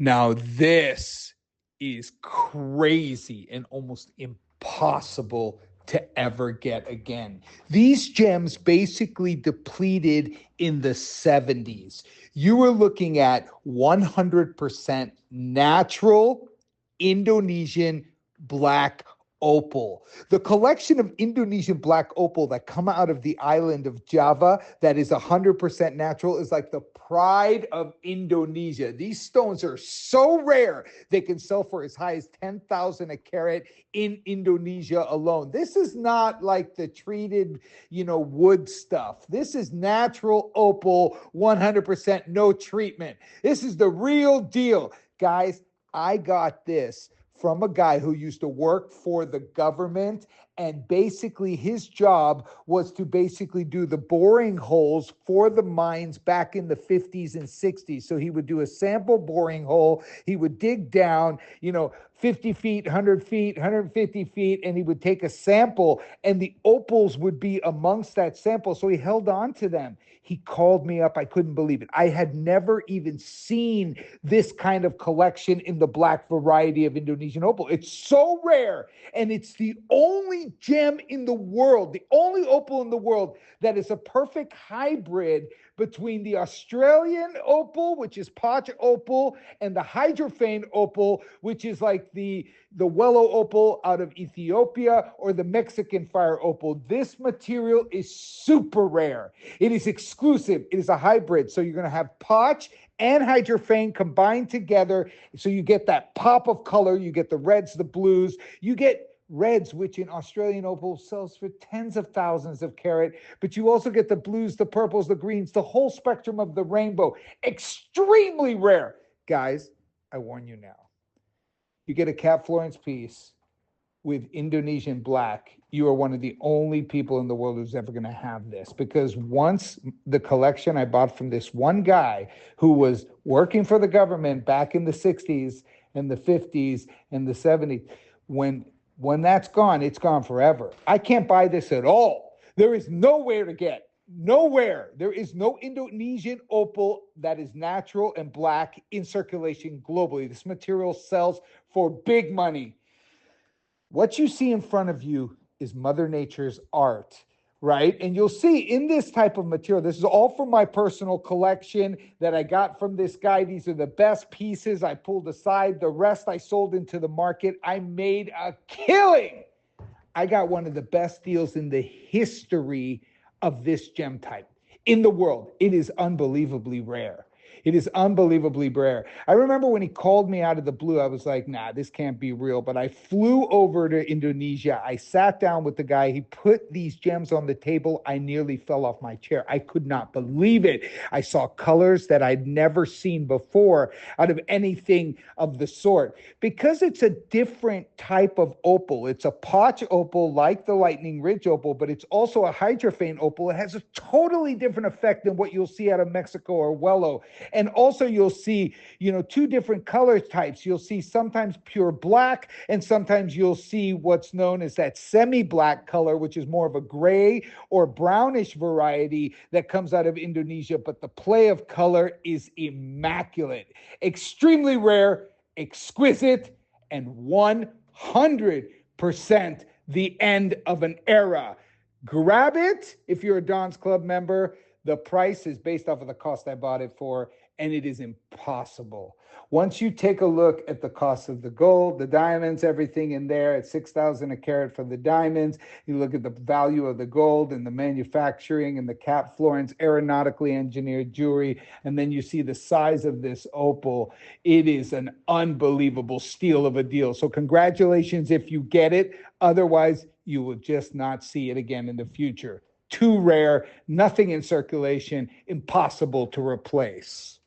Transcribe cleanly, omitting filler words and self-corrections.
Now, this is crazy and almost impossible to ever get again. These gems basically depleted in the 70s. You were looking at 100% natural Indonesian black opal. The collection of Indonesian black opal that come out of the island of Java that is 100% natural is like the pride of Indonesia. These stones are so rare, they can sell for as high as 10,000 a carat in Indonesia alone. This is not like the treated, wood stuff. This is natural opal, 100% no treatment. This is the real deal. Guys, I got this from a guy who used to work for the government, and basically his job was to basically do the boring holes for the mines back in the 50s and 60s. So he would do a sample boring hole, he would dig down, 50 feet, 100 feet, 150 feet, and he would take a sample, and the opals would be amongst that sample. So he held on to them. He called me up. I couldn't believe it. I had never even seen this kind of collection in the black variety of Indonesian opal. It's so rare, and it's the only gem in the world, the only opal in the world that is a perfect hybrid between the Australian opal, which is Poch opal, and the hydrophane opal, which is like the Wello opal out of Ethiopia, or the Mexican fire opal. This material is super rare. It is exclusive. It is a hybrid. So you're going to have Poch and hydrophane combined together. So you get that pop of color. You get the reds, the blues. You get reds, which in Australian opal sells for tens of thousands of carat, but you also get the blues, the purples, the greens, the whole spectrum of the rainbow. Extremely rare. Guys, I warn you now. You get a Cat Florence piece with Indonesian black, you are one of the only people in the world who's ever going to have this, because once the collection I bought from this one guy who was working for the government back in the 60s and the 50s and the 70s, when that's gone, it's gone forever. I can't buy this at all. There is nowhere to get. Nowhere. There is no Indonesian opal that is natural and black in circulation globally. This material sells for big money. What you see in front of you is Mother Nature's art, right? And you'll see in this type of material, this is all from my personal collection that I got from this guy. These are the best pieces I pulled aside. The rest I sold into the market. I made a killing. I got one of the best deals in the history of this gem type in the world. It is unbelievably rare. It is unbelievably rare. I remember when he called me out of the blue, I was like, nah, this can't be real. But I flew over to Indonesia. I sat down with the guy. He put these gems on the table. I nearly fell off my chair. I could not believe it. I saw colors that I'd never seen before out of anything of the sort. Because it's a different type of opal. It's a Poch opal like the Lightning Ridge opal, but it's also a hydrophane opal. It has a totally different effect than what you'll see out of Mexico or Wello. And also you'll see, two different color types. You'll see sometimes pure black, and sometimes you'll see what's known as that semi-black color, which is more of a gray or brownish variety that comes out of Indonesia. But the play of color is immaculate, extremely rare, exquisite, and 100% the end of an era. Grab it if you're a Don's Club member. The price is based off of the cost I bought it for, and it is impossible. Once you take a look at the cost of the gold, the diamonds, everything in there at 6,000 a carat for the diamonds, you look at the value of the gold and the manufacturing and the Cat Florence aeronautically engineered jewelry, and then you see the size of this opal. It is an unbelievable steal of a deal. So congratulations if you get it. Otherwise, you will just not see it again in the future. Too rare, nothing in circulation, impossible to replace.